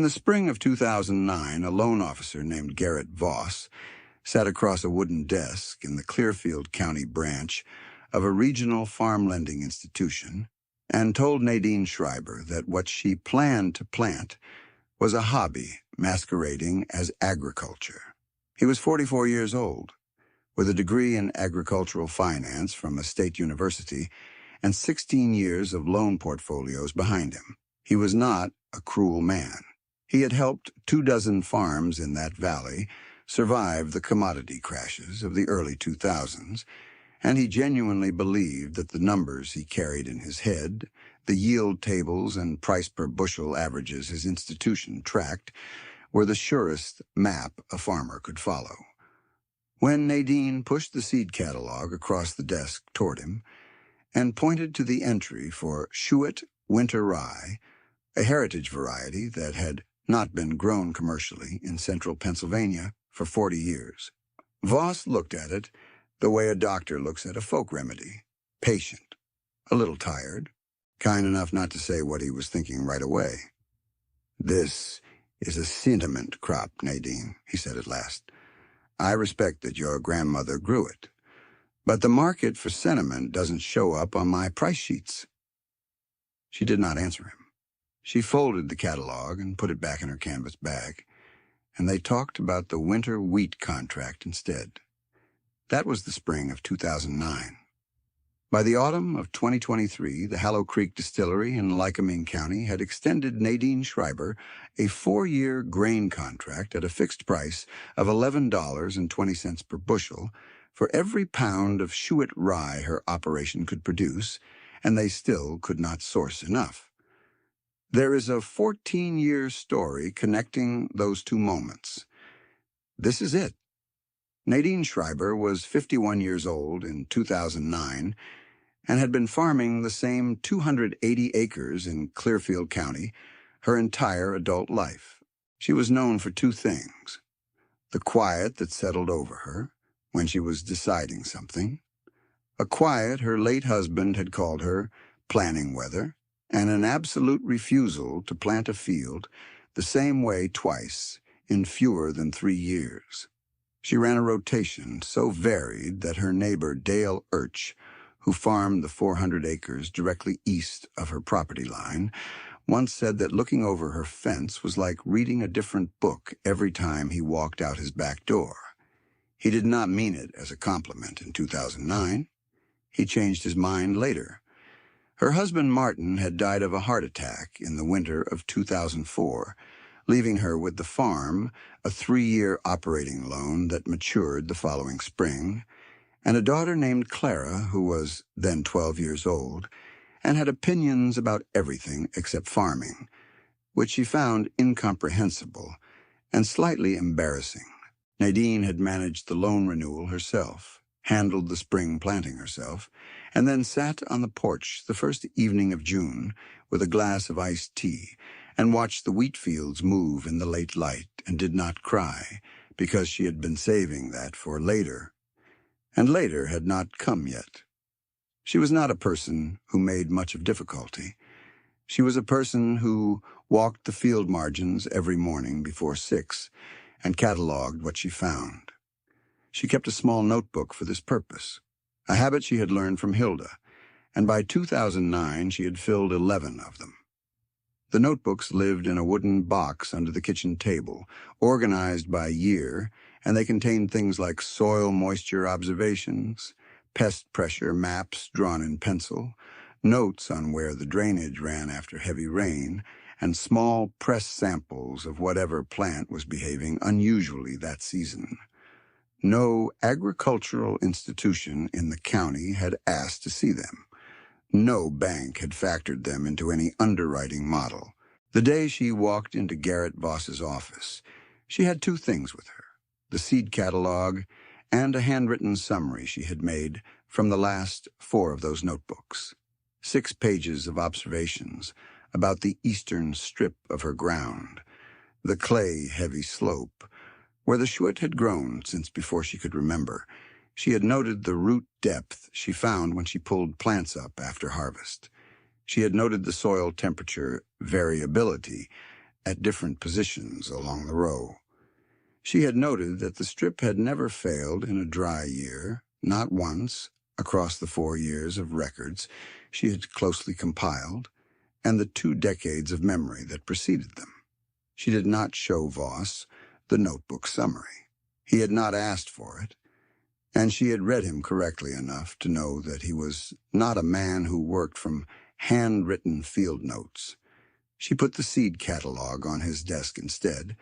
the spring of 2009, a loan officer named Garrett Voss sat across a wooden desk in the Clearfield County branch of a regional farm lending institution and told Nadine Schreiber that what she planned to plant was a hobby masquerading as agriculture. He was 44 years old, with a degree in agricultural finance from a state university and 16 years of loan portfolios behind him. He was not a cruel man. He had helped 24 farms in that valley survive the commodity crashes of the early 2000s, and he genuinely believed that the numbers he carried in his head, the yield tables and price per bushel averages his institution tracked, were the surest map a farmer could follow. When Nadine pushed the seed catalog across the desk toward him and pointed to the entry for Schuett Winter Rye, a heritage variety that had not been grown commercially in central Pennsylvania for 40 years, Voss looked at it the way a doctor looks at a folk remedy, patient, a little tired, kind enough not to say what he was thinking right away. "This is a sentiment crop, Nadine," he said at last. "I respect that your grandmother grew it, but the market for sentiment doesn't show up on my price sheets." She did not answer him. She folded the catalog and put it back in her canvas bag, and they talked about the winter wheat contract instead. That was the spring of 2009. By the autumn of 2023, the Hallow Creek Distillery in Lycoming County had extended Nadine Schreiber a 4-year grain contract at a fixed price of $11.20 per bushel for every pound of Schuett rye her operation could produce, and they still could not source enough. There is a 14-year story connecting those two moments. This is it. Nadine Schreiber was 51 years old in 2009 and had been farming the same 280 acres in Clearfield County her entire adult life. She was known for two things: the quiet that settled over her when she was deciding something, a quiet her late husband had called her planning weather, and an absolute refusal to plant a field the same way twice in fewer than 3 years. She ran a rotation so varied that her neighbor Dale Urch, who farmed the 400 acres directly east of her property line, once said that looking over her fence was like reading a different book every time he walked out his back door. He did not mean it as a compliment in 2009. He changed his mind later. Her husband Martin had died of a heart attack in the winter of 2004, leaving her with the farm, a 3-year operating loan that matured the following spring, and a daughter named Clara, who was then 12 years old, and had opinions about everything except farming, which she found incomprehensible and slightly embarrassing. Nadine had managed the loan renewal herself, handled the spring planting herself, and then sat on the porch the first evening of June with a glass of iced tea and watched the wheat fields move in the late light and did not cry because she had been saving that for later, and later had not come yet. She was not a person who made much of difficulty. She was a person who walked the field margins every morning before 6 and cataloged what she found. She kept a small notebook for this purpose, a habit she had learned from Hilda, and by 2009 she had filled 11 of them. The notebooks lived in a wooden box under the kitchen table, organized by year, and they contained things like soil moisture observations, pest pressure maps drawn in pencil, notes on where the drainage ran after heavy rain, and small press samples of whatever plant was behaving unusually that season. No agricultural institution in the county had asked to see them. No bank had factored them into any underwriting model. The day she walked into Garrett Voss's office, she had 2 things with her: the seed catalog and a handwritten summary she had made from the last 4 of those notebooks. 6 pages of observations about the eastern strip of her ground, the clay-heavy slope, where the Schuett had grown since before she could remember. She had noted the root depth she found when she pulled plants up after harvest. She had noted the soil temperature variability at different positions along the row. She had noted that the strip had never failed in a dry year, not once, across the 4 years of records she had closely compiled, and the 2 decades of memory that preceded them. She did not show Voss the notebook summary. He had not asked for it, and she had read him correctly enough to know that he was not a man who worked from handwritten field notes. She put the seed catalog on his desk instead,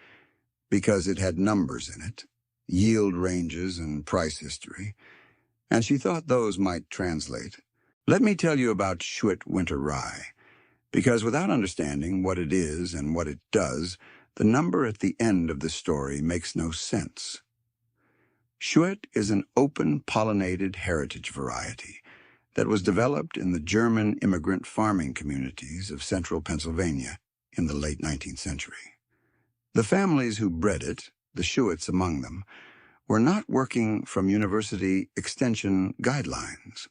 because it had numbers in it, yield ranges and price history, and she thought those might translate. Let me tell you about Schuit Winter Rye, because without understanding what it is and what it does, the number at the end of the story makes no sense. Schuit is an open pollinated heritage variety that was developed in the German immigrant farming communities of central Pennsylvania in the late 19th century. The families who bred it, the Schuits among them, were not working from university extension guidelines.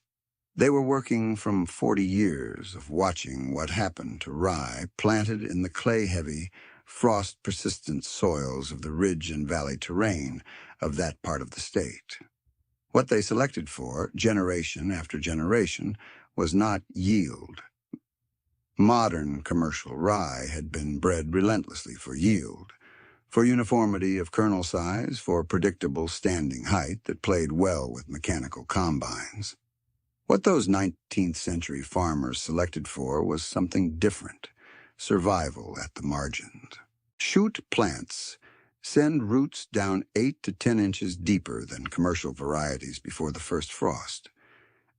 They were working from 40 years of watching what happened to rye planted in the clay-heavy, frost-persistent soils of the ridge and valley terrain of that part of the state. What they selected for, generation after generation, was not yield. Modern commercial rye had been bred relentlessly for yield, for uniformity of kernel size, for predictable standing height that played well with mechanical combines. What those 19th century farmers selected for was something different, survival at the margins. Shoot plants send roots down 8 to 10 inches deeper than commercial varieties before the first frost.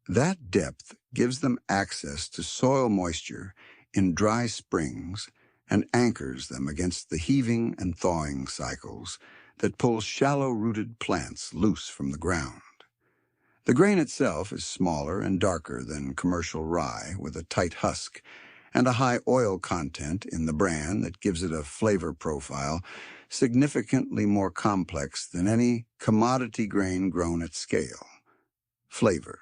That depth gives them access to soil moisture in dry springs and anchors them against the heaving and thawing cycles that pull shallow-rooted plants loose from the ground. The grain itself is smaller and darker than commercial rye, with a tight husk and a high oil content in the bran that gives it a flavor profile significantly more complex than any commodity grain grown at scale. Flavor.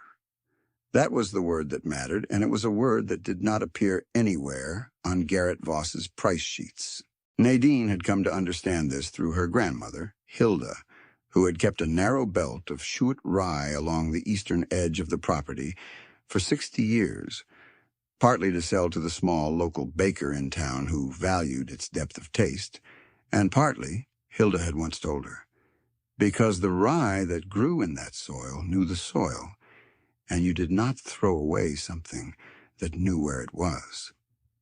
That was the word that mattered, and it was a word that did not appear anywhere on Garrett Voss's price sheets. Nadine had come to understand this through her grandmother, Hilda, who had kept a narrow belt of Schuit rye along the eastern edge of the property for 60 years, partly to sell to the small local baker in town who valued its depth of taste, and partly, Hilda had once told her, because the rye that grew in that soil knew the soil, and you did not throw away something that knew where it was.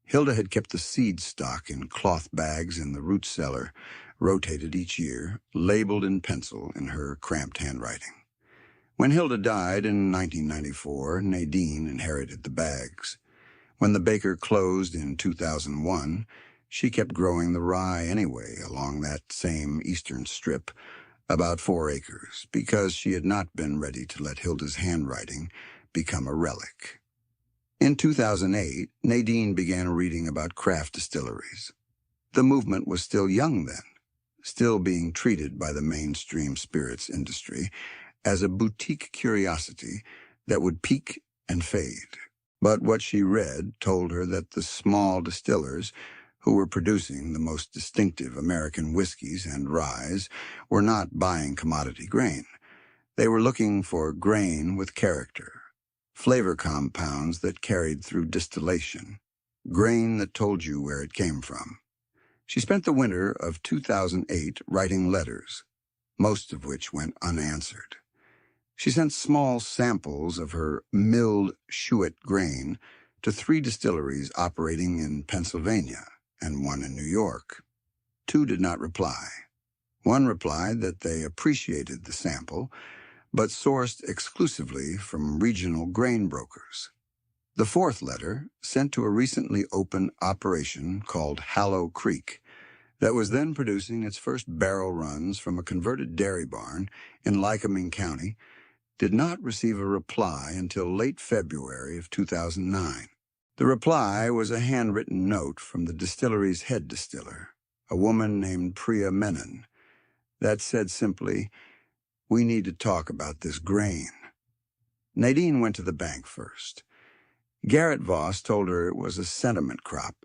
Hilda had kept the seed stock in cloth bags in the root cellar, rotated each year, labeled in pencil in her cramped handwriting. When Hilda died in 1994, Nadine inherited the bags. When the baker closed in 2001, she kept growing the rye anyway along that same eastern strip, about 4 acres, because she had not been ready to let Hilda's handwriting become a relic. In 2008, Nadine began reading about craft distilleries. The movement was still young then, still being treated by the mainstream spirits industry as a boutique curiosity that would peak and fade. But what she read told her that the small distillers, who were producing the most distinctive American whiskeys and ryes, were not buying commodity grain. They were looking for grain with character, flavor compounds that carried through distillation, grain that told you where it came from. She spent the winter of 2008 writing letters, most of which went unanswered. She sent small samples of her milled Schuit grain to 3 distilleries operating in Pennsylvania and 1 in New York. 2 did not reply. 1 replied that they appreciated the sample, but sourced exclusively from regional grain brokers. The 4th letter, sent to a recently opened operation called Hallow Creek, that was then producing its first barrel runs from a converted dairy barn in Lycoming County, did not receive a reply until late February of 2009. The reply was a handwritten note from the distillery's head distiller, a woman named Priya Menon, that said simply, "We need to talk about this grain." Nadine went to the bank first. Garrett Voss told her it was a sentiment crop.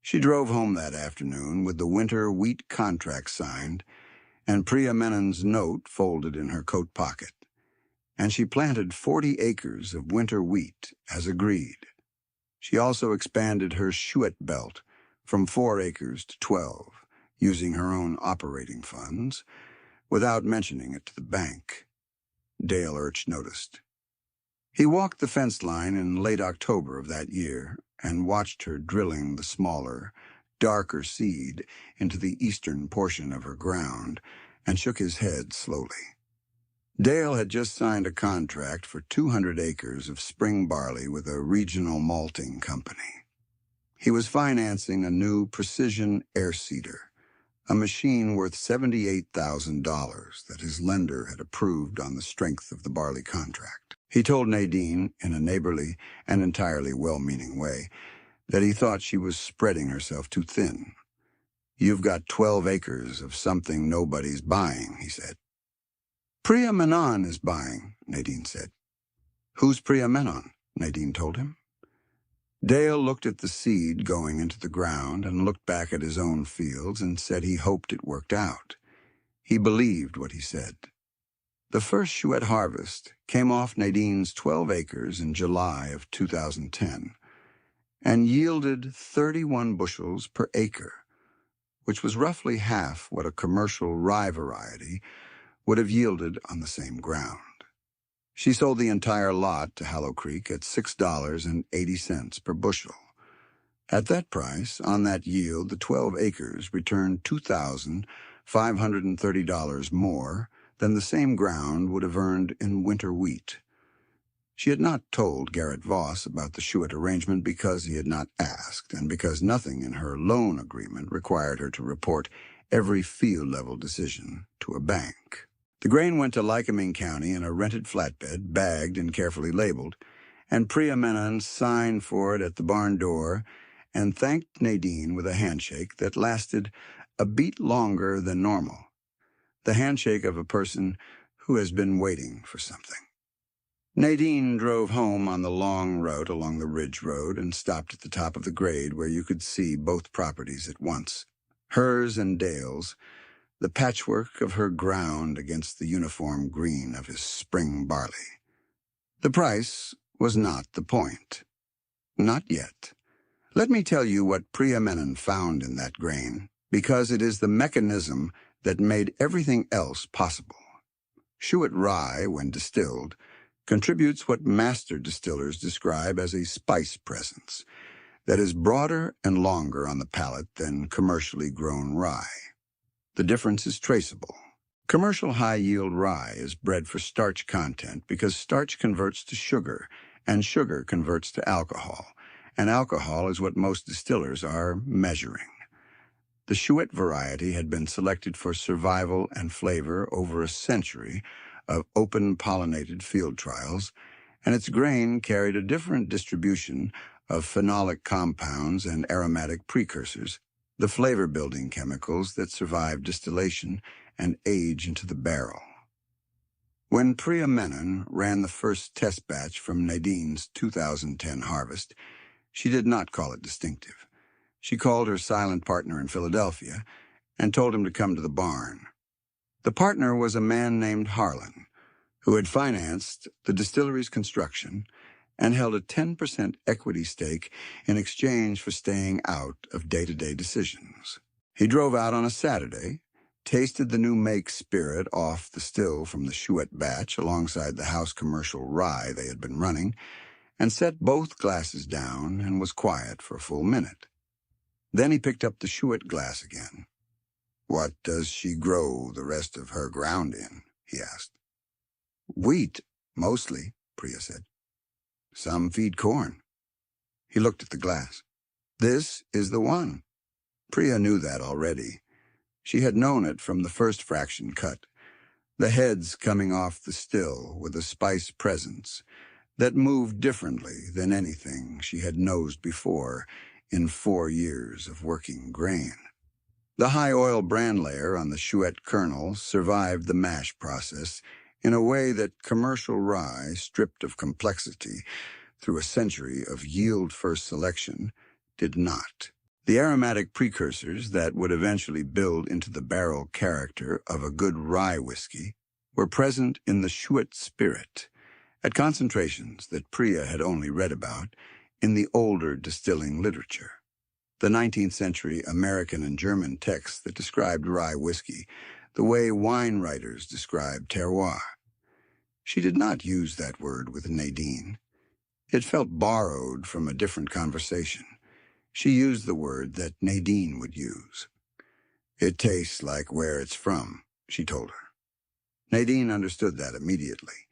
She drove home that afternoon with the winter wheat contract signed and Priya Menon's note folded in her coat pocket, and she planted 40 acres of winter wheat as agreed. She also expanded her Schuett belt from 4 acres to 12, using her own operating funds, without mentioning it to the bank. Dale Urch noticed. He walked the fence line in late October of that year and watched her drilling the smaller, darker seed into the eastern portion of her ground and shook his head slowly. Dale had just signed a contract for 200 acres of spring barley with a regional malting company. He was financing a new precision air seeder, a machine worth $78,000 that his lender had approved on the strength of the barley contract. He told Nadine, in a neighborly and entirely well-meaning way, that he thought she was spreading herself too thin. "You've got 12 acres of something nobody's buying," he said. "Priya Menon is buying," Nadine said. "Who's Priya Menon?" Nadine told him. Dale looked at the seed going into the ground and looked back at his own fields and said he hoped it worked out. He believed what he said. The first Schuett harvest came off Nadine's 12 acres in July of 2010 and yielded 31 bushels per acre, which was roughly half what a commercial rye variety would have yielded on the same ground. She sold the entire lot to Hallow Creek at $6.80 per bushel. At that price, on that yield, the 12 acres returned $2,530 more than the same ground would have earned in winter wheat. She had not told Garrett Voss about the Schuett arrangement because he had not asked, and because nothing in her loan agreement required her to report every field-level decision to a bank. The grain went to Lycoming County in a rented flatbed, bagged and carefully labeled, and Priya Menon signed for it at the barn door and thanked Nadine with a handshake that lasted a beat longer than normal, the handshake of a person who has been waiting for something. Nadine drove home on the long road along the ridge road and stopped at the top of the grade where you could see both properties at once, hers and Dale's, the patchwork of her ground against the uniform green of his spring barley. The price was not the point. Not yet. Let me tell you what Priya Menon found in that grain, because it is the mechanism that made everything else possible. Schuett rye, when distilled, contributes what master distillers describe as a spice presence that is broader and longer on the palate than commercially grown rye. The difference is traceable. Commercial high-yield rye is bred for starch content because starch converts to sugar, and sugar converts to alcohol, and alcohol is what most distillers are measuring. The Schuett variety had been selected for survival and flavor over a century of open-pollinated field trials, and its grain carried a different distribution of phenolic compounds and aromatic precursors, the flavor-building chemicals that survive distillation and age into the barrel. When Priya Menon ran the first test batch from Nadine's 2010 harvest, she did not call it distinctive. She called her silent partner in Philadelphia and told him to come to the barn. The partner was a man named Harlan, who had financed the distillery's construction and held a 10% equity stake in exchange for staying out of day-to-day decisions. He drove out on a Saturday, tasted the new make spirit off the still from the Schuett batch alongside the house commercial rye they had been running, and set both glasses down and was quiet for a full minute. Then he picked up the Schuett glass again. "What does she grow the rest of her ground in?" he asked. "Wheat, mostly," Priya said. "Some feed corn." He looked at the glass. "This is the one." Priya knew that already. She had known it from the first fraction cut, the heads coming off the still with a spice presence that moved differently than anything she had nosed before in 4 years of working grain. The high-oil bran layer on the Schuett kernel survived the mash process in a way that commercial rye, stripped of complexity through a century of yield-first selection, did not. The aromatic precursors that would eventually build into the barrel character of a good rye whiskey were present in the Chouette spirit, at concentrations that Priya had only read about in the older distilling literature. The 19th century American and German texts that described rye whiskey the way wine writers describe terroir. She did not use that word with Nadine. It felt borrowed from a different conversation. She used the word that Nadine would use. "It tastes like where it's from," she told her. Nadine understood that immediately.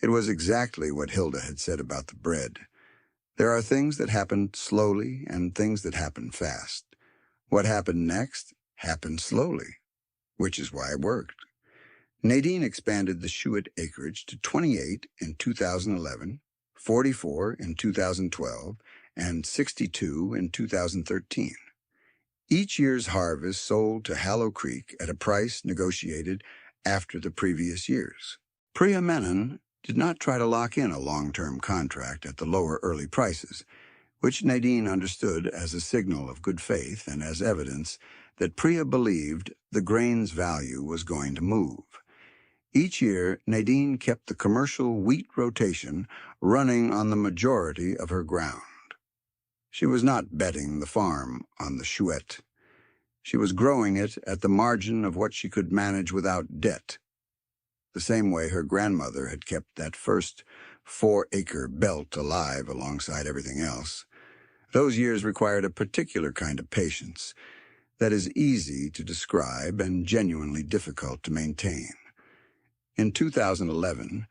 It was exactly what Hilda had said about the bread. There are things that happen slowly and things that happen fast. What happened next happened slowly, which is why it worked. Nadine expanded the Chouette acreage to 28 in 2011, 44 in 2012, and 62 in 2013. Each year's harvest sold to Hallow Creek at a price negotiated after the previous year's. Priya Menon did not try to lock in a long-term contract at the lower early prices, which Nadine understood as a signal of good faith and as evidence that Priya believed the grain's value was going to move. Each year, Nadine kept the commercial wheat rotation running on the majority of her ground. She was not betting the farm on the Chouette. She was growing it at the margin of what she could manage without debt, the same way her grandmother had kept that first 4-acre belt alive alongside everything else. Those years required a particular kind of patience that is easy to describe and genuinely difficult to maintain. In 2011,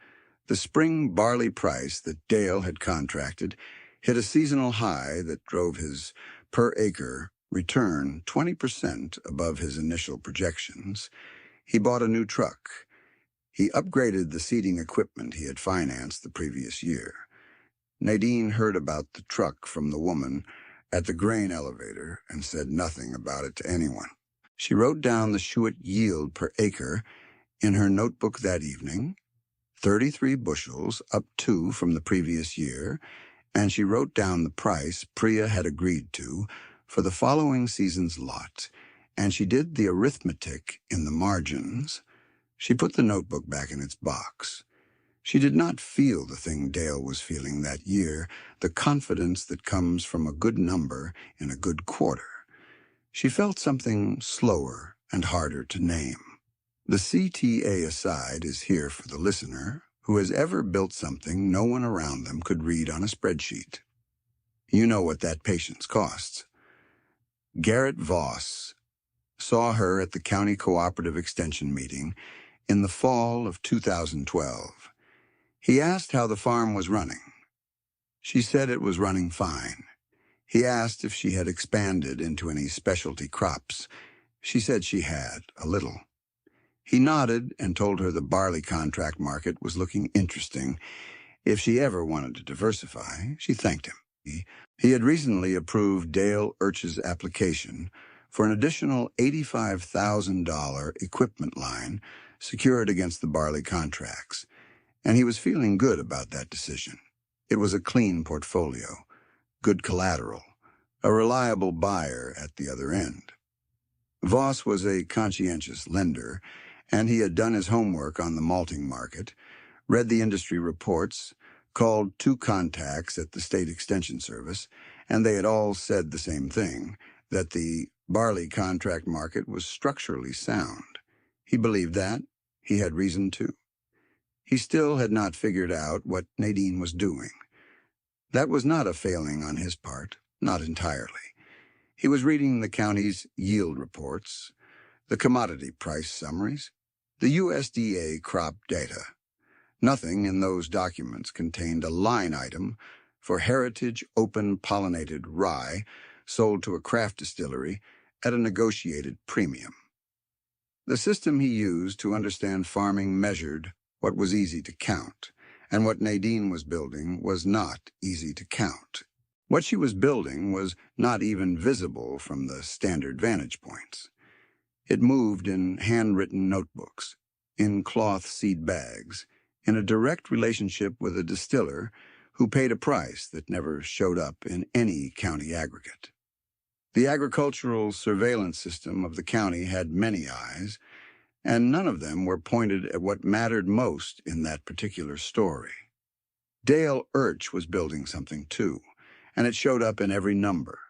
the spring barley price that Dale had contracted hit a seasonal high that drove his per-acre return 20% above his initial projections. He bought a new truck. He upgraded the seeding equipment he had financed the previous year. Nadine heard about the truck from the woman at the grain elevator and said nothing about it to anyone. She wrote down the Chouette yield per acre in her notebook that evening, 33 bushels, up 2 from the previous year, and she wrote down the price Priya had agreed to for the following season's lot, and she did the arithmetic in the margins. She put the notebook back in its box. She did not feel the thing Dale was feeling that year, the confidence that comes from a good number in a good quarter. She felt something slower and harder to name. The CTA aside is here for the listener who has ever built something no one around them could read on a spreadsheet. You know what that patience costs. Garrett Voss saw her at the County Cooperative Extension meeting in the fall of 2012. He asked how the farm was running. She said it was running fine. He asked if she had expanded into any specialty crops. She said she had, a little. He nodded and told her the barley contract market was looking interesting. If she ever wanted to diversify, she thanked him. He had recently approved Dale Urch's application for an additional $85,000 equipment line secured against the barley contracts, and he was feeling good about that decision. It was a clean portfolio, good collateral, a reliable buyer at the other end. Voss was a conscientious lender, and he had done his homework on the malting market, read the industry reports, called 2 contacts at the State Extension Service, and they had all said the same thing, that the barley contract market was structurally sound. He believed that. He had reason to. He still had not figured out what Nadine was doing. That was not a failing on his part, not entirely. He was reading the county's yield reports, the commodity price summaries, the USDA crop data. Nothing in those documents contained a line item for heritage open-pollinated rye sold to a craft distillery at a negotiated premium. The system he used to understand farming measured what was easy to count, and what Nadine was building was not easy to count. What she was building was not even visible from the standard vantage points. It moved in handwritten notebooks, in cloth seed bags, in a direct relationship with a distiller who paid a price that never showed up in any county aggregate. The agricultural surveillance system of the county had many eyes, and none of them were pointed at what mattered most in that particular story. Dale Urch was building something too, and it showed up in every number.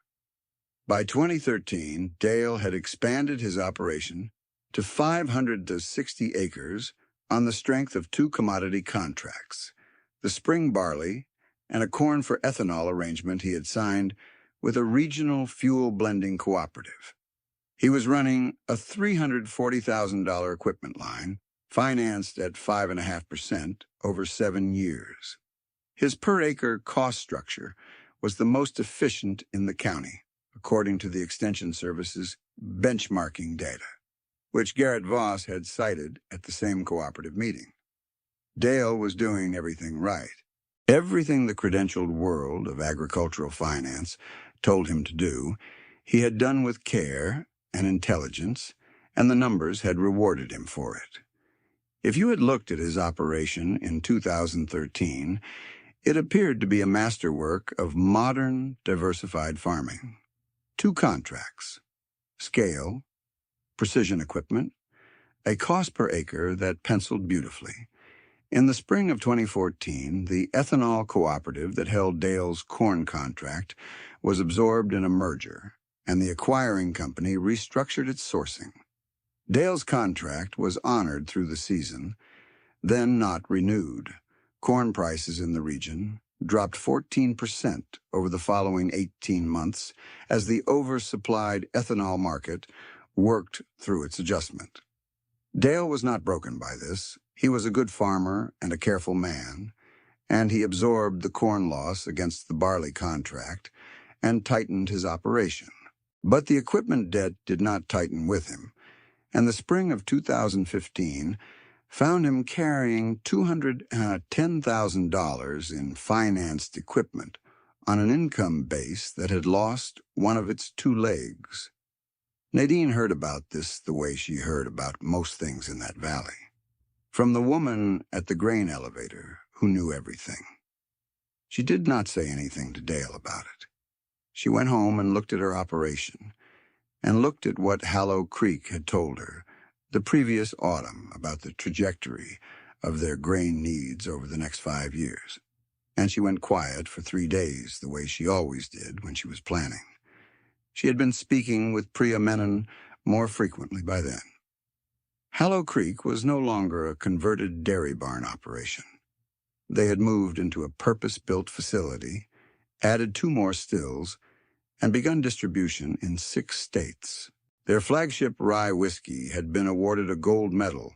By 2013, Dale had expanded his operation to 560 acres on the strength of two commodity contracts, the spring barley and a corn for ethanol arrangement he had signed with a regional fuel blending cooperative. He was running a $340,000 equipment line, financed at 5.5% over 7 years. His per-acre cost structure was the most efficient in the county, according to the Extension Service's benchmarking data, which Garrett Voss had cited at the same cooperative meeting. Dale was doing everything right. Everything the credentialed world of agricultural finance told him to do, he had done with care and intelligence, and the numbers had rewarded him for it. If you had looked at his operation in 2013, it appeared to be a masterwork of modern, diversified farming. 2 contracts, scale, precision equipment, a cost per acre that penciled beautifully. In the spring of 2014, the ethanol cooperative that held Dale's corn contract was absorbed in a merger, and the acquiring company restructured its sourcing. Dale's contract was honored through the season, then not renewed. Corn prices in the region dropped 14% over the following 18 months as the oversupplied ethanol market worked through its adjustment. Dale was not broken by this. He was a good farmer and a careful man, and he absorbed the corn loss against the barley contract and tightened his operation. But the equipment debt did not tighten with him, and the spring of 2015 found him carrying $210,000 in financed equipment on an income base that had lost one of its 2 legs. Nadine heard about this the way she heard about most things in that valley, from the woman at the grain elevator who knew everything. She did not say anything to Dale about it. She went home and looked at her operation, and looked at what Hallow Creek had told her the previous autumn about the trajectory of their grain needs over the next 5 years. And she went quiet for 3 days, the way she always did when she was planning. She had been speaking with Priya Menon more frequently by then. Hallow Creek was no longer a converted dairy barn operation. They had moved into a purpose-built facility, added 2 more stills, and begun distribution in 6 states. Their flagship rye whiskey had been awarded a gold medal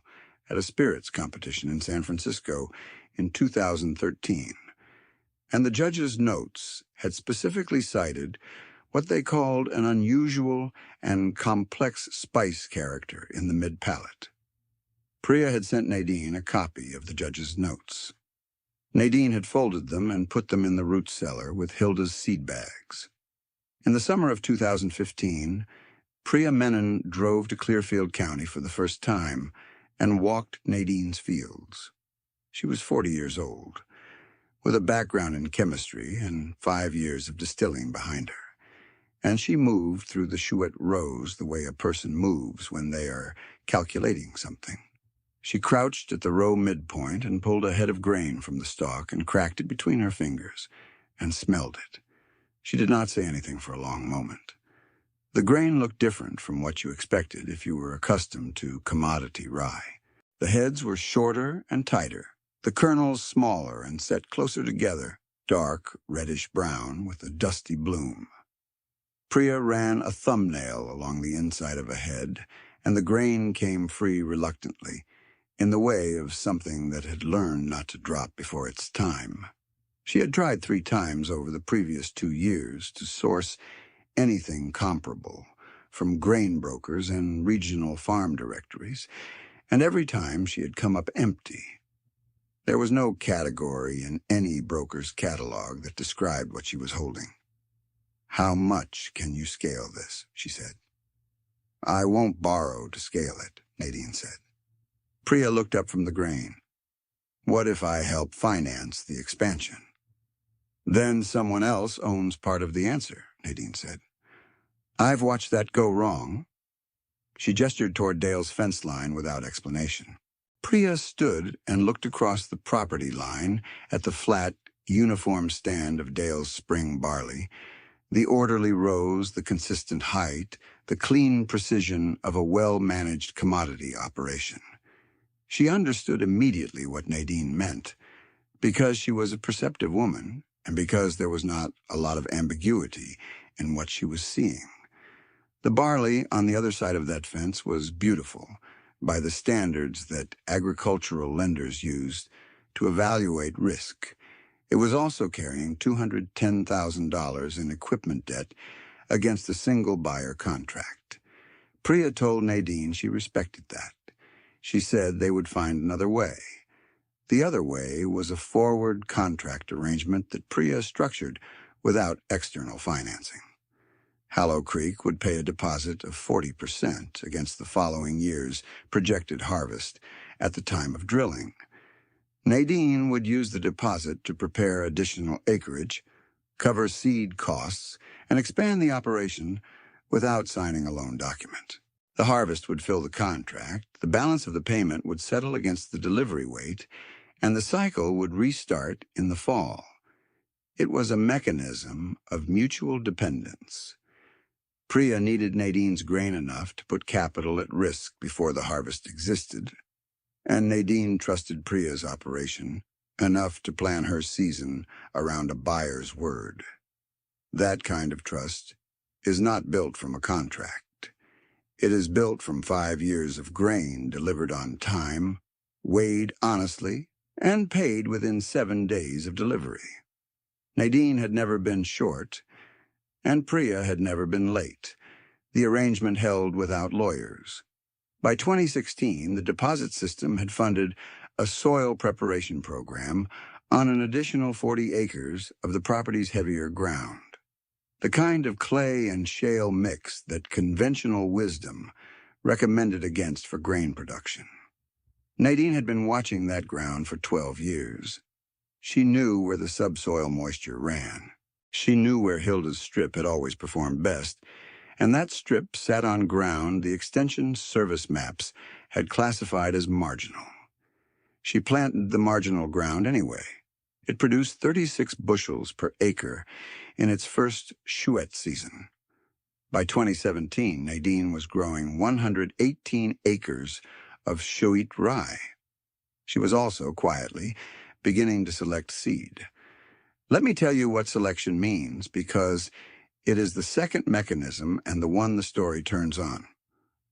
at a spirits competition in San Francisco in 2013, and the judges' notes had specifically cited what they called an unusual and complex spice character in the mid-palate. Priya had sent Nadine a copy of the judges' notes. Nadine had folded them and put them in the root cellar with Hilda's seed bags. In the summer of 2015, Priya Menon drove to Clearfield County for the first time and walked Nadine's fields. She was 40 years old, with a background in chemistry and 5 years of distilling behind her, and she moved through the Chouette rows the way a person moves when they are calculating something. She crouched at the row midpoint and pulled a head of grain from the stalk and cracked it between her fingers and smelled it. She did not say anything for a long moment. The grain looked different from what you expected if you were accustomed to commodity rye. The heads were shorter and tighter, the kernels smaller and set closer together, dark reddish-brown with a dusty bloom. Priya ran a thumbnail along the inside of a head, and the grain came free reluctantly, in the way of something that had learned not to drop before its time. She had tried 3 times over the previous 2 years to source anything comparable from grain brokers and regional farm directories, and every time she had come up empty. There was no category in any broker's catalog that described what she was holding. "How much can you scale this?" she said. "I won't borrow to scale it," Nadine said. Priya looked up from the grain. "What if I help finance the expansion?" "Then someone else owns part of the answer," Nadine said. I've watched that go wrong. She gestured toward Dale's fence line without explanation. Priya stood and looked across the property line at the flat, uniform stand of Dale's spring barley, the orderly rows, the consistent height, the clean precision of a well-managed commodity operation. She understood immediately what Nadine meant, because she was a perceptive woman, and because there was not a lot of ambiguity in what she was seeing. The barley on the other side of that fence was beautiful by the standards that agricultural lenders used to evaluate risk. It was also carrying $210,000 in equipment debt against a single buyer contract. Priya told Nadine she respected that. She said they would find another way. The other way was a forward contract arrangement that Priya structured without external financing. Hallow Creek would pay a deposit of 40% against the following year's projected harvest at the time of drilling. Nadine would use the deposit to prepare additional acreage, cover seed costs, and expand the operation without signing a loan document. The harvest would fill the contract, the balance of the payment would settle against the delivery weight, and the cycle would restart in the fall. It was a mechanism of mutual dependence. Priya needed Nadine's grain enough to put capital at risk before the harvest existed, and Nadine trusted Priya's operation enough to plan her season around a buyer's word. That kind of trust is not built from a contract. It is built from 5 years of grain delivered on time, weighed honestly, and paid within 7 days of delivery. Nadine had never been short, and Priya had never been late. The arrangement held without lawyers. By 2016, the deposit system had funded a soil preparation program on an additional 40 acres of the property's heavier ground, the kind of clay and shale mix that conventional wisdom recommended against for grain production. Nadine had been watching that ground for 12 years. She knew where the subsoil moisture ran. She knew where Hilda's strip had always performed best, and that strip sat on ground the Extension Service maps had classified as marginal. She planted the marginal ground anyway. It produced 36 bushels per acre in its first chouette season. By 2017, Nadine was growing 118 acres of chouette rye. She was also, quietly, beginning to select seed. Let me tell you what selection means, because it is the second mechanism and the one the story turns on.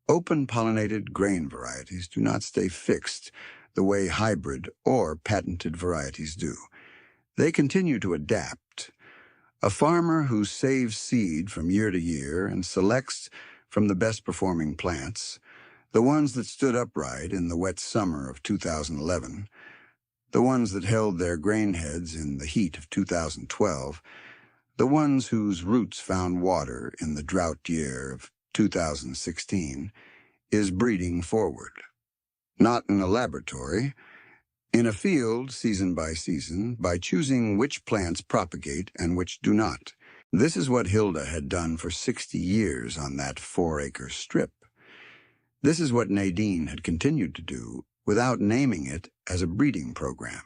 Open-pollinated grain varieties do not stay fixed the way hybrid or patented varieties do. They continue to adapt. A farmer who saves seed from year to year and selects from the best-performing plants, the ones that stood upright in the wet summer of 2011, the ones that held their grain heads in the heat of 2012, the ones whose roots found water in the drought year of 2016, is breeding forward. Not in a laboratory, in a field, season by season, by choosing which plants propagate and which do not. This is what Hilda had done for 60 years on that 4-acre strip. This is what Nadine had continued to do without naming it as a breeding program,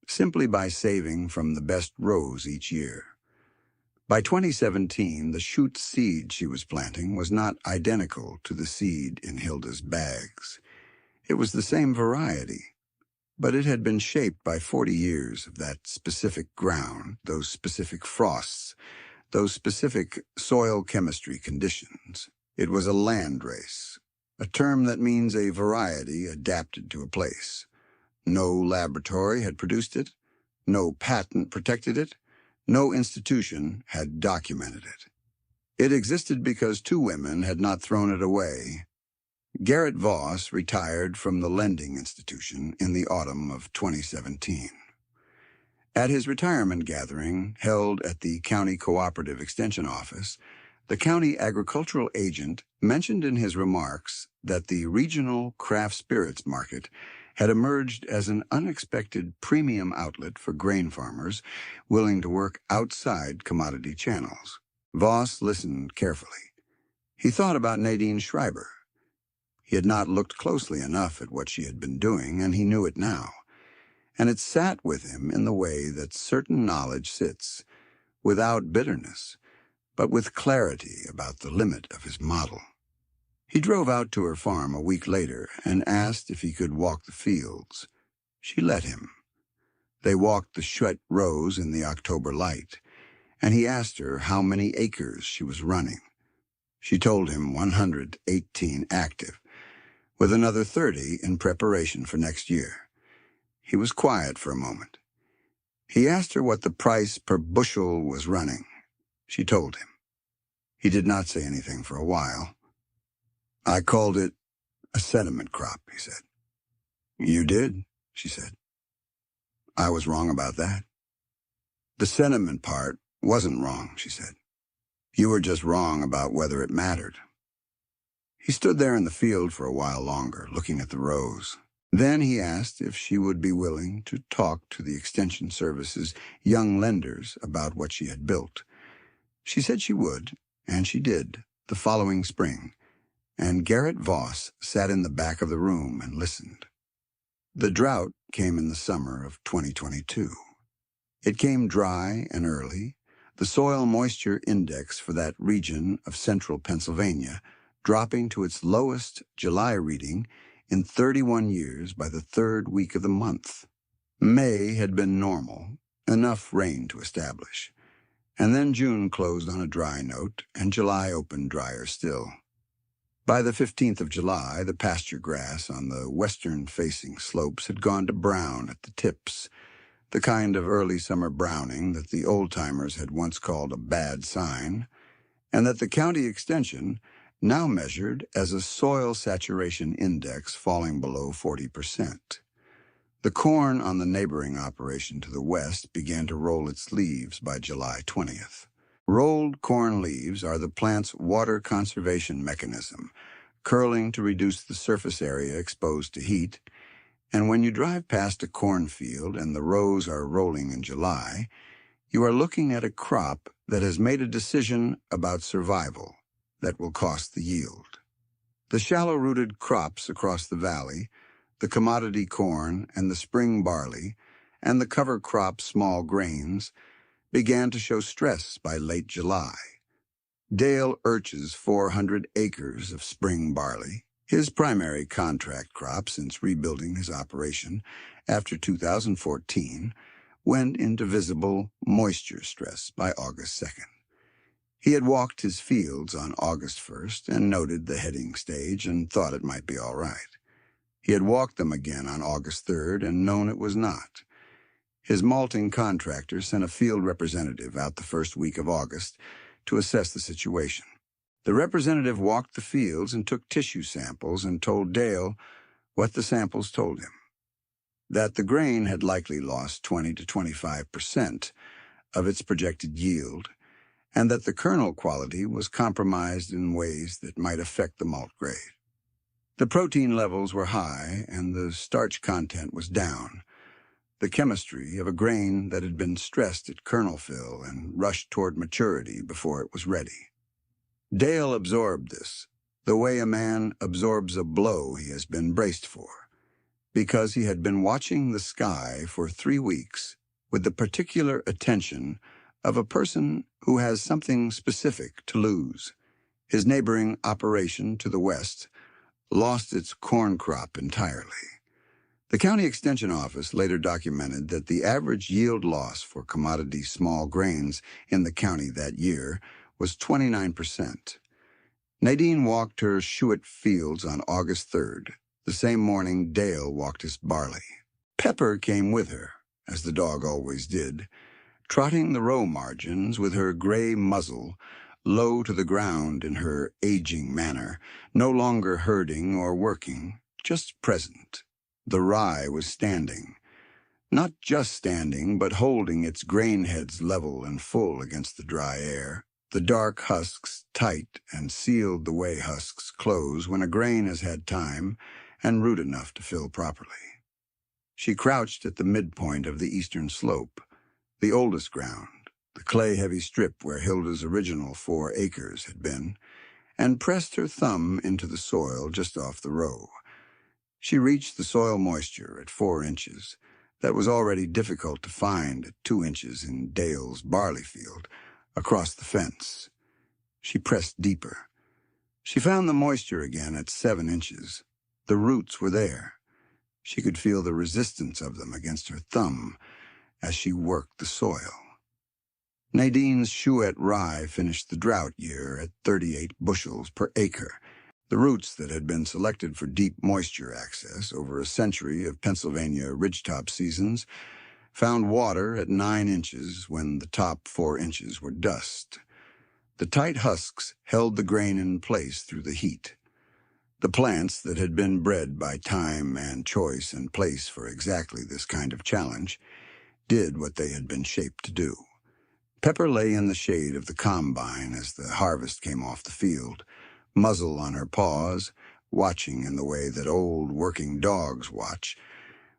simply by saving from the best rows each year. By 2017, the shoot seed she was planting was not identical to the seed in Hilda's bags. It was the same variety, but it had been shaped by 40 years of that specific ground, those specific frosts, those specific soil chemistry conditions. It was a land race, a term that means a variety adapted to a place. No laboratory had produced it, no patent protected it, no institution had documented it. It existed because 2 women had not thrown it away. Garrett Voss retired from the lending institution in the autumn of 2017. At his retirement gathering, held at the County Cooperative Extension Office, the county agricultural agent mentioned in his remarks that the regional craft spirits market had emerged as an unexpected premium outlet for grain farmers willing to work outside commodity channels. Voss listened carefully. He thought about Nadine Schreiber. He had not looked closely enough at what she had been doing, and he knew it now. And it sat with him in the way that certain knowledge sits, without bitterness, but with clarity about the limit of his model. He drove out to her farm a week later and asked if he could walk the fields. She let him. They walked the Schuet rows in the October light, and he asked her how many acres she was running. She told him 118 active, with another 30 in preparation for next year. He was quiet for a moment. He asked her what the price per bushel was running. She told him. He did not say anything for a while. "I called it a sediment crop," he said. "You did," she said. "I was wrong about that." "The sediment part wasn't wrong," she said. "You were just wrong about whether it mattered." He stood there in the field for a while longer, looking at the rows. Then he asked if she would be willing to talk to the Extension Service's young lenders about what she had built. She said she would, and she did, the following spring, and Garrett Voss sat in the back of the room and listened. The drought came in the summer of 2022. It came dry and early, the soil moisture index for that region of central Pennsylvania dropping to its lowest July reading in 31 years by the third week of the month. May had been normal, enough rain to establish, and then June closed on a dry note, and July opened drier still. By the 15th of July, the pasture grass on the western-facing slopes had gone to brown at the tips, the kind of early summer browning that the old-timers had once called a bad sign, and that the county extension now measured as a soil saturation index falling below 40%. The corn on the neighboring operation to the west began to roll its leaves by July 20th. Rolled corn leaves are the plant's water conservation mechanism, curling to reduce the surface area exposed to heat, and when you drive past a cornfield and the rows are rolling in July, you are looking at a crop that has made a decision about survival that will cost the yield. The shallow-rooted crops across the valley, the commodity corn and the spring barley, and the cover crop small grains, began to show stress by late July. Dale Urch's 400 acres of spring barley, his primary contract crop since rebuilding his operation after 2014, went into visible moisture stress by August 2nd. He had walked his fields on August 1st and noted the heading stage and thought it might be all right. He had walked them again on August 3rd and known it was not. His malting contractor sent a field representative out the first week of August to assess the situation. The representative walked the fields and took tissue samples and told Dale what the samples told him, that the grain had likely lost 20 to 25% of its projected yield, and that the kernel quality was compromised in ways that might affect the malt grade. The protein levels were high and the starch content was down, the chemistry of a grain that had been stressed at kernel fill and rushed toward maturity before it was ready. Dale absorbed this, the way a man absorbs a blow he has been braced for, because he had been watching the sky for 3 weeks with the particular attention of a person who has something specific to lose. His neighboring operation to the west lost its corn crop entirely. The county extension office later documented that the average yield loss for commodity small grains in the county that year was 29%. Nadine walked her Schuet fields on August 3rd, the same morning Dale walked his barley. Pepper came with her, as the dog always did, trotting the row margins with her gray muzzle low to the ground in her aging manner, no longer herding or working, just present. The rye was standing. Not just standing, but holding its grain heads level and full against the dry air, the dark husks tight and sealed the way husks close when a grain has had time and root enough to fill properly. She crouched at the midpoint of the eastern slope, the oldest ground, the clay-heavy strip where Hilda's original 4 acres had been, and pressed her thumb into the soil just off the row. She reached the soil moisture at 4 inches. That was already difficult to find at 2 inches in Dale's barley field, across the fence. She pressed deeper. She found the moisture again at 7 inches. The roots were there. She could feel the resistance of them against her thumb as she worked the soil. Nadine's Chouette rye finished the drought year at 38 bushels per acre. The roots that had been selected for deep moisture access over a century of Pennsylvania ridgetop seasons found water at 9 inches when the top 4 inches were dust. The tight husks held the grain in place through the heat. The plants that had been bred by time and choice and place for exactly this kind of challenge did what they had been shaped to do. Pepper lay in the shade of the combine as the harvest came off the field, muzzle on her paws, watching in the way that old working dogs watch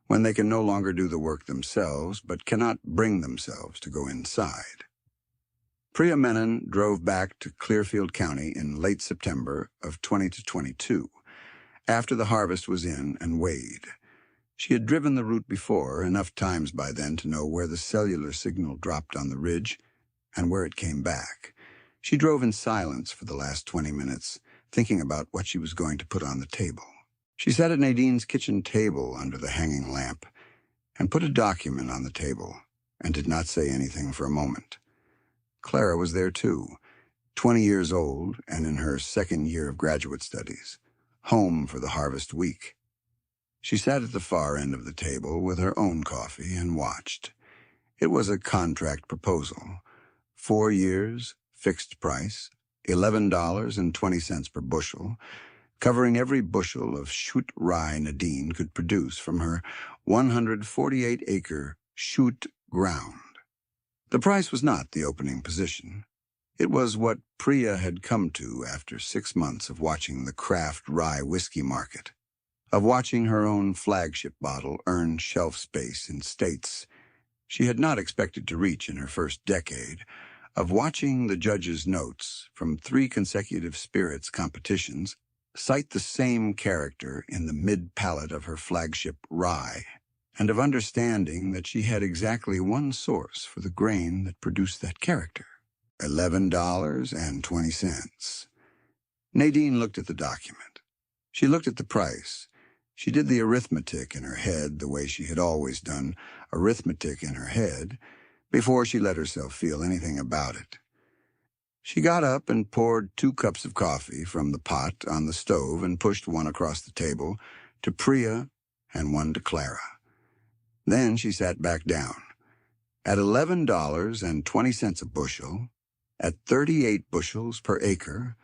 when they can no longer do the work themselves but cannot bring themselves to go inside. Priya Menon drove back to Clearfield County in late September of 2022, after the harvest was in and weighed. She had driven the route before, enough times by then to know where the cellular signal dropped on the ridge and where it came back. She drove in silence for the last 20 minutes, thinking about what she was going to put on the table. She sat at Nadine's kitchen table under the hanging lamp and put a document on the table and did not say anything for a moment. Clara was there too, 20 years old and in her second year of graduate studies, home for the harvest week. She sat at the far end of the table with her own coffee and watched. It was a contract proposal. 4 years, fixed price, $11.20 per bushel, covering every bushel of Chouette rye Nadine could produce from her 148-acre Chouette ground. The price was not the opening position. It was what Priya had come to after 6 months of watching the craft rye whiskey market, of watching her own flagship bottle earn shelf space in states she had not expected to reach in her first decade, of watching the judges' notes from 3 consecutive spirits competitions cite the same character in the mid-palate of her flagship rye, and of understanding that she had exactly one source for the grain that produced that character, $11.20. Nadine looked at the document. She looked at the price. She did the arithmetic in her head the way she had always done arithmetic in her head before she let herself feel anything about it. She got up and poured 2 cups of coffee from the pot on the stove and pushed one across the table to Priya and one to Clara. Then she sat back down. At $11.20 a bushel, at 38 bushels per acre,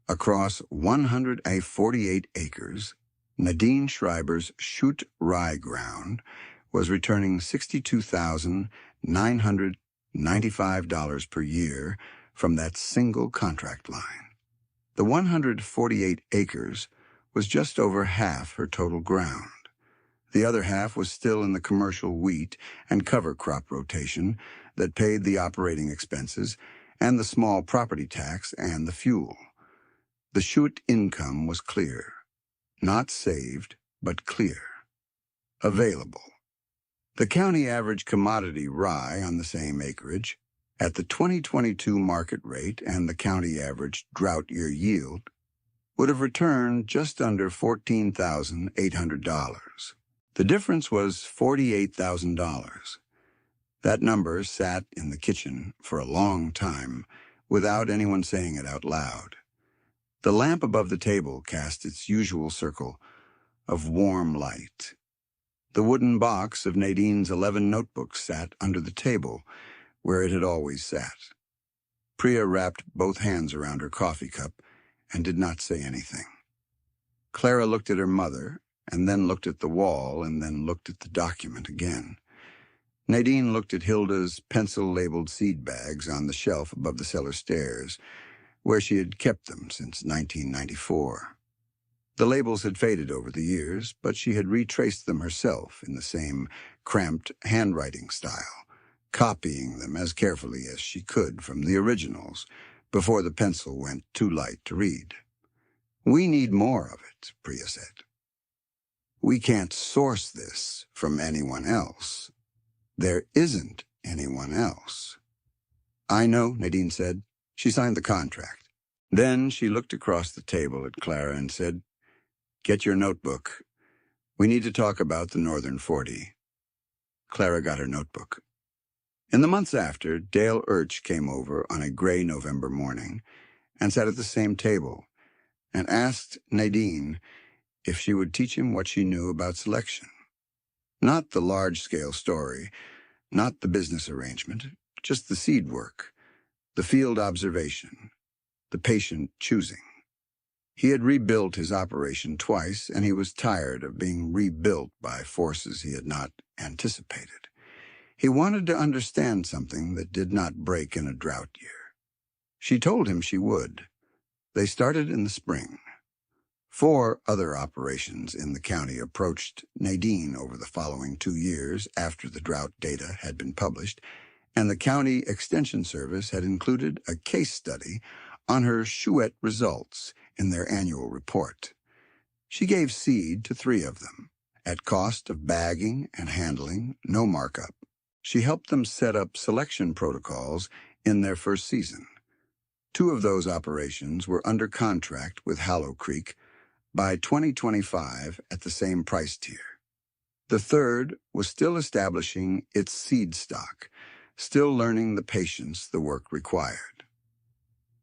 across 148 acres, Nadine Schreiber's Chouette rye ground was returning $62,995 per year from that single contract line. The 148 acres was just over half her total ground. The other half was still in the commercial wheat and cover crop rotation that paid the operating expenses and the small property tax and the fuel. The Chouette income was clear. Not saved, but clear. Available. The county average commodity rye on the same acreage, at the 2022 market rate and the county average drought year yield, would have returned just under $14,800. The difference was $48,000. That number sat in the kitchen for a long time without anyone saying it out loud. The lamp above the table cast its usual circle of warm light. The wooden box of Nadine's 11 notebooks sat under the table where it had always sat. Priya wrapped both hands around her coffee cup and did not say anything. Clara looked at her mother, and then looked at the wall, and then looked at the document again. Nadine looked at Hilda's pencil-labeled seed bags on the shelf above the cellar stairs, where she had kept them since 1994. The labels had faded over the years, but she had retraced them herself in the same cramped handwriting style, copying them as carefully as she could from the originals, before the pencil went too light to read. "We need more of it," Priya said. "We can't source this from anyone else. There isn't anyone else." "I know," Nadine said. She signed the contract. Then she looked across the table at Clara and said, "Get your notebook. We need to talk about the Northern 40. Clara got her notebook. In the months after, Dale Urch came over on a gray November morning and sat at the same table and asked Nadine if she would teach him what she knew about selection. Not the large-scale story, not the business arrangement, just the seed work, the field observation, the patient choosing. He had rebuilt his operation twice, and he was tired of being rebuilt by forces he had not anticipated. He wanted to understand something that did not break in a drought year. She told him she would. They started in the spring. 4 other operations in the county approached Nadine over the following 2 years after the drought data had been published, and the County Extension Service had included a case study on her chouette results in their annual report. She gave seed to 3 of them, at cost of bagging and handling, no markup. She helped them set up selection protocols in their first season. 2 of those operations were under contract with Hollow Creek by 2025 at the same price tier. The third was still establishing its seed stock, still learning the patience the work required.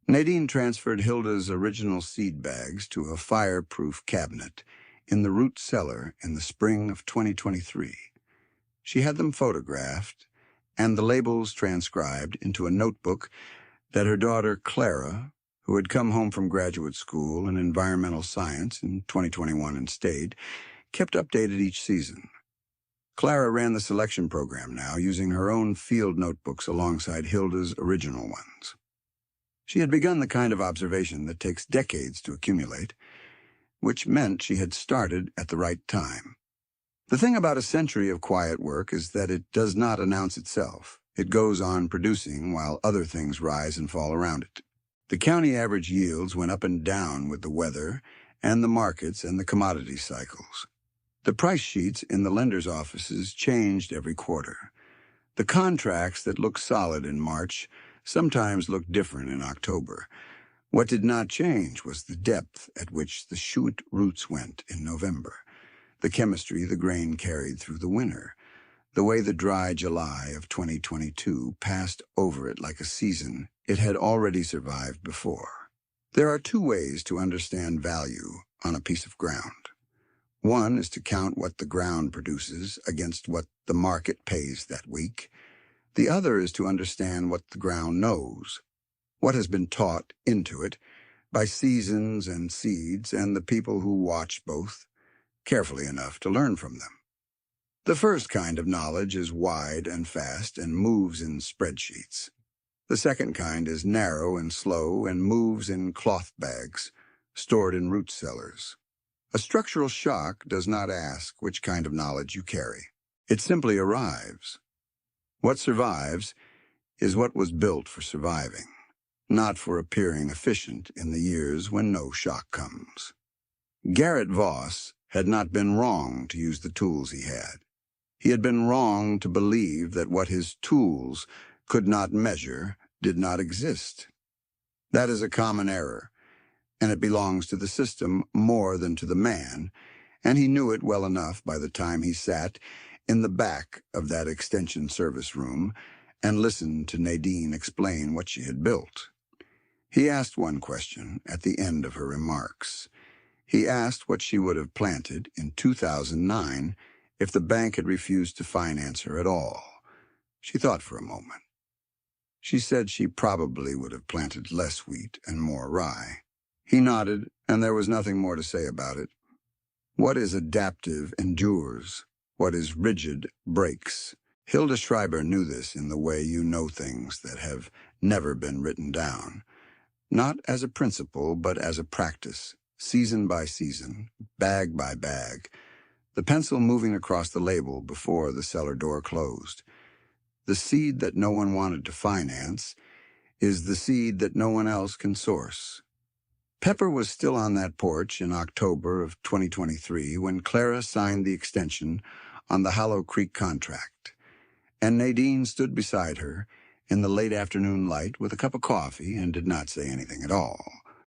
Nadine transferred Hilda's original seed bags to a fireproof cabinet in the root cellar in the spring of 2023. She had them photographed and the labels transcribed into a notebook that her daughter Clara, who had come home from graduate school in environmental science in 2021 and stayed, kept updated each season. Clara ran the selection program now, using her own field notebooks alongside Hilda's original ones. She had begun the kind of observation that takes decades to accumulate, which meant she had started at the right time. The thing about a century of quiet work is that it does not announce itself. It goes on producing while other things rise and fall around it. The county average yields went up and down with the weather and the markets and the commodity cycles. The price sheets in the lenders' offices changed every quarter. The contracts that looked solid in March sometimes looked different in October. What did not change was the depth at which the shoot roots went in November, the chemistry the grain carried through the winter, the way the dry July of 2022 passed over it like a season it had already survived before. There are 2 ways to understand value on a piece of ground. One is to count what the ground produces against what the market pays that week. The other is to understand what the ground knows, what has been taught into it by seasons and seeds and the people who watch both carefully enough to learn from them. The first kind of knowledge is wide and fast and moves in spreadsheets. The second kind is narrow and slow and moves in cloth bags, stored in root cellars. A structural shock does not ask which kind of knowledge you carry. It simply arrives. What survives is what was built for surviving, not for appearing efficient in the years when no shock comes. Garrett Voss had not been wrong to use the tools he had. He had been wrong to believe that what his tools could not measure did not exist. That is a common error, and it belongs to the system more than to the man, and he knew it well enough by the time he sat in the back of that extension service room and listened to Nadine explain what she had built. He asked one question at the end of her remarks. He asked what she would have planted in 2009 if the bank had refused to finance her at all. She thought for a moment. She said she probably would have planted less wheat and more rye. He nodded, and there was nothing more to say about it. What is adaptive endures. What is rigid breaks. Hilda Schreiber knew this in the way you know things that have never been written down. Not as a principle, but as a practice, season by season, bag by bag, the pencil moving across the label before the cellar door closed. The seed that no one wanted to finance is the seed that no one else can source. Pepper was still on that porch in October of 2023 when Clara signed the extension on the Hollow Creek contract, and Nadine stood beside her in the late afternoon light with a cup of coffee and did not say anything at all.